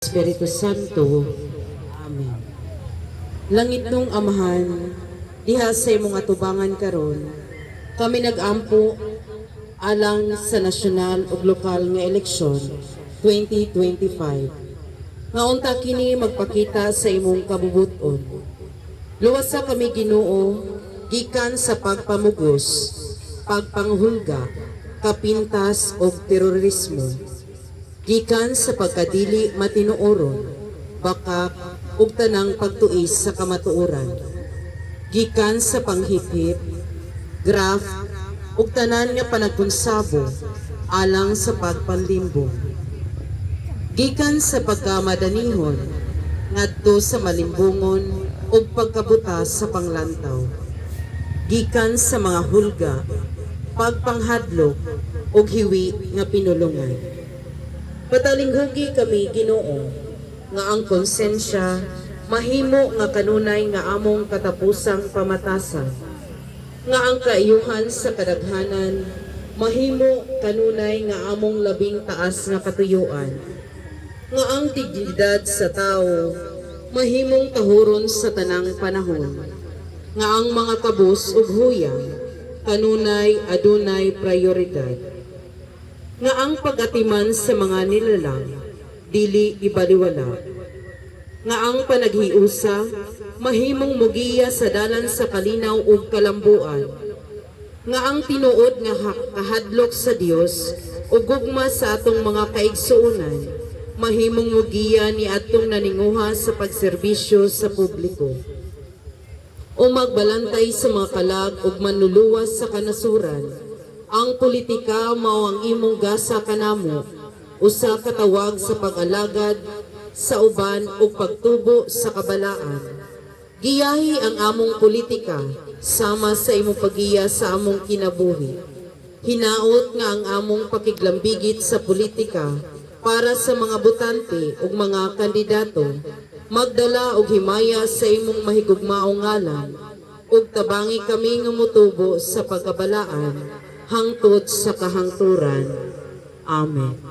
Espiritu Santo. Amen. Langit nung Amahan, diha sa imong atubangan karon, kami nag-ampo alang sa nasyonal ug lokal nga eleksyon 2025. Nga unta kini magpakita sa imong kabubuton. Luwasa kami Ginoo gikan sa pagpamugos, pagpanghulga, kapintas ug terorismo. Gikan sa pagkadili matinuoron, bakak ug tanang pagtuis sa kamatuoran. Gikan sa panghip-hip, graft ug tanan nga panagkonsabo alang sa pagpanlimbong. Gikan sa pagkamadanihon ngadto sa malimbungon ug pagkabutas sa panglantaw. Gikan sa mga hulga, pagpanghadlok ug hiwi nga pinulungan. Patalinghugi kami Ginoo nga ang konsensya mahimo nga kanunay nga among katapusang pamatasan, nga ang kaayuhan sa kadaghanan mahimo kanunay nga among labing taas nga katuyuan, nga ang dignidad sa tawo mahimong tahuron sa tanang panahon, nga ang mga kabus ug huyang kanunay adunay prioridad, nga ang pagatiman sa mga nilalang dili ibaliwala, nga ang panaghiusa mahimong mugiya sa dalan sa kalinaw ug kalambuan, nga ang tinuod nga kahadlok sa Dios ug gugma sa atong mga kaigsuonan mahimong mugiya ni atong naninguha sa pagserbisyo sa publiko, o magbalantay sa mga kalag ug manluluwas sa kanasuran. Ang politika mao ang imong gasa kanamo, usa ka tawag sa pag-alagad sa uban ug pagtubo sa kabalaan. Giyahi ang among politika sama sa imong paggiya sa among kinabuhi. Hinaot nga ang among pakiglambigit sa politika para sa mga botante ug mga kandidato magdala og himaya sa imong mahigugmaong ngalan, ug tabangi kami nga motubo sa pagkabalaan hangtod sa kahangturan. Amen.